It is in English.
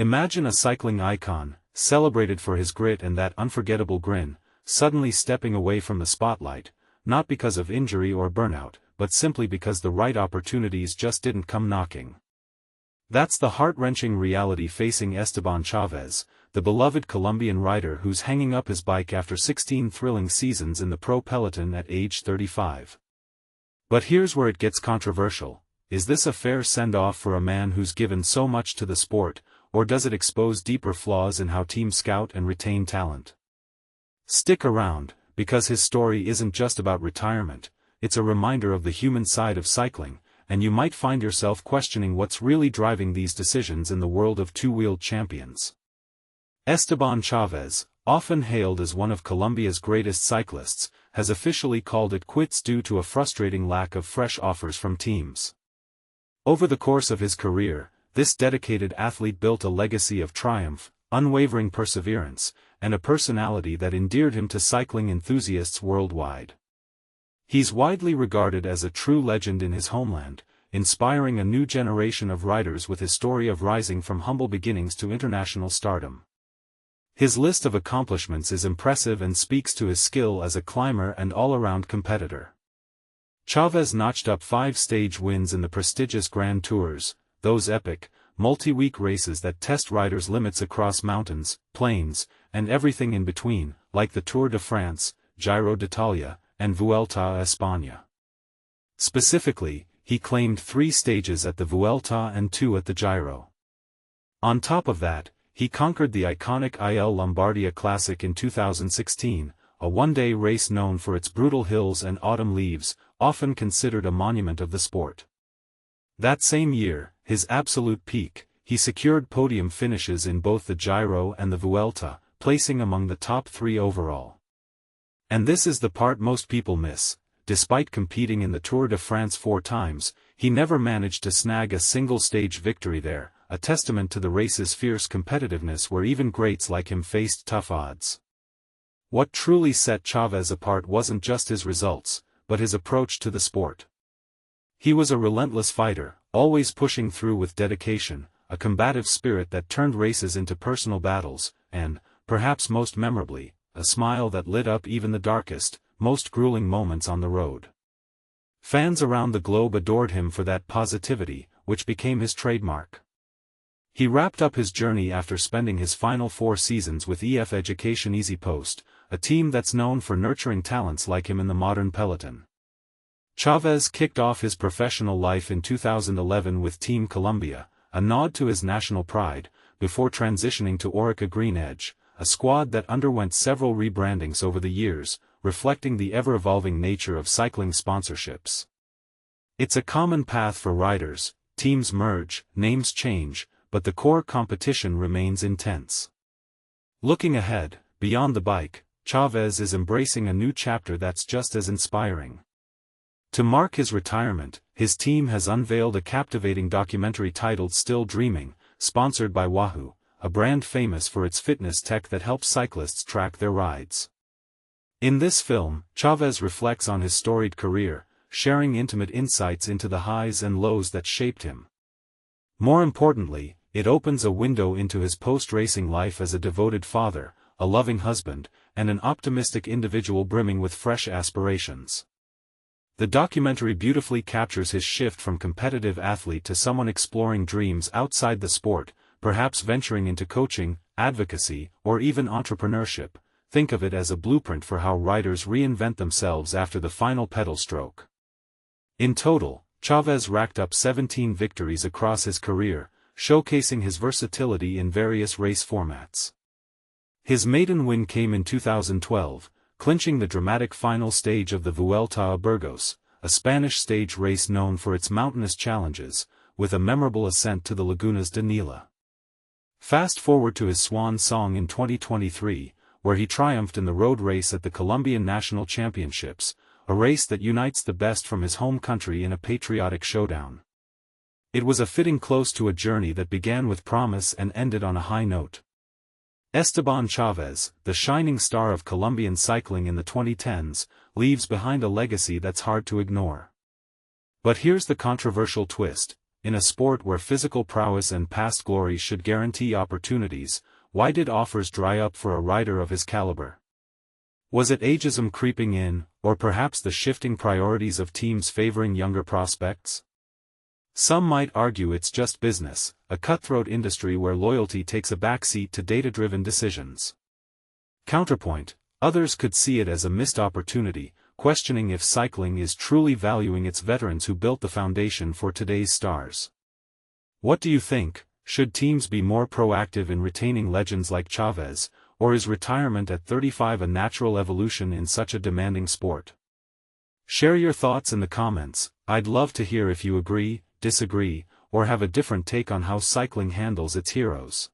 Imagine a cycling icon, celebrated for his grit and that unforgettable grin, suddenly stepping away from the spotlight, not because of injury or burnout, but simply because the right opportunities just didn't come knocking. That's the heart-wrenching reality facing Esteban Chaves, the beloved Colombian rider who's hanging up his bike after 16 thrilling seasons in the pro peloton at age 35. But here's where it gets controversial. Is this a fair send-off for a man who's given so much to the sport, or does it expose deeper flaws in how teams scout and retain talent? Stick around, because his story isn't just about retirement, it's a reminder of the human side of cycling, and you might find yourself questioning what's really driving these decisions in the world of two-wheeled champions. Esteban Chaves, often hailed as one of Colombia's greatest cyclists, has officially called it quits due to a frustrating lack of fresh offers from teams. Over the course of his career, this dedicated athlete built a legacy of triumph, unwavering perseverance, and a personality that endeared him to cycling enthusiasts worldwide. He's widely regarded as a true legend in his homeland, inspiring a new generation of riders with his story of rising from humble beginnings to international stardom. His list of accomplishments is impressive and speaks to his skill as a climber and all-around competitor. Chaves notched up 5 stage wins in the prestigious Grand Tours, those epic, multi-week races that test riders' limits across mountains, plains, and everything in between, like the Tour de France, Giro d'Italia, and Vuelta a España. Specifically, he claimed 3 stages at the Vuelta and 2 at the Giro. On top of that, he conquered the iconic Il Lombardia Classic in 2016, a one-day race known for its brutal hills and autumn leaves, often considered a monument of the sport. That same year, his absolute peak, he secured podium finishes in both the Giro and the Vuelta, placing among the top 3 overall. And this is the part most people miss. Despite competing in the Tour de France 4 times, he never managed to snag a single stage victory there, a testament to the race's fierce competitiveness where even greats like him faced tough odds. What truly set Chaves apart wasn't just his results, but his approach to the sport. He was a relentless fighter, always pushing through with dedication, a combative spirit that turned races into personal battles, and, perhaps most memorably, a smile that lit up even the darkest, most grueling moments on the road. Fans around the globe adored him for that positivity, which became his trademark. He wrapped up his journey after spending his final 4 seasons with EF Education Easy Post, a team that's known for nurturing talents like him in the modern peloton. Chaves kicked off his professional life in 2011 with Team Colombia, a nod to his national pride, before transitioning to Orica GreenEDGE, a squad that underwent several rebrandings over the years, reflecting the ever-evolving nature of cycling sponsorships. It's a common path for riders, teams merge, names change, but the core competition remains intense. Looking ahead, beyond the bike, Chaves is embracing a new chapter that's just as inspiring. To mark his retirement, his team has unveiled a captivating documentary titled Still Dreaming, sponsored by Wahoo, a brand famous for its fitness tech that helps cyclists track their rides. In this film, Chaves reflects on his storied career, sharing intimate insights into the highs and lows that shaped him. More importantly, it opens a window into his post-racing life as a devoted father, a loving husband, and an optimistic individual brimming with fresh aspirations. The documentary beautifully captures his shift from competitive athlete to someone exploring dreams outside the sport, perhaps venturing into coaching, advocacy, or even entrepreneurship. Think of it as a blueprint for how riders reinvent themselves after the final pedal stroke. In total, Chaves racked up 17 victories across his career, showcasing his versatility in various race formats. His maiden win came in 2012, clinching the dramatic final stage of the Vuelta a Burgos, a Spanish stage race known for its mountainous challenges, with a memorable ascent to the Lagunas de Nila. Fast forward to his swan song in 2023, where he triumphed in the road race at the Colombian National Championships, a race that unites the best from his home country in a patriotic showdown. It was a fitting close to a journey that began with promise and ended on a high note. Esteban Chaves, the shining star of Colombian cycling in the 2010s, leaves behind a legacy that's hard to ignore. But here's the controversial twist: in a sport where physical prowess and past glory should guarantee opportunities, why did offers dry up for a rider of his caliber? Was it ageism creeping in, or perhaps the shifting priorities of teams favoring younger prospects? Some might argue it's just business, a cutthroat industry where loyalty takes a backseat to data-driven decisions. Counterpoint, others could see it as a missed opportunity, questioning if cycling is truly valuing its veterans who built the foundation for today's stars. What do you think? Should teams be more proactive in retaining legends like Chaves, or is retirement at 35 a natural evolution in such a demanding sport? Share your thoughts in the comments. I'd love to hear if you agree, disagree, or have a different take on how cycling handles its heroes.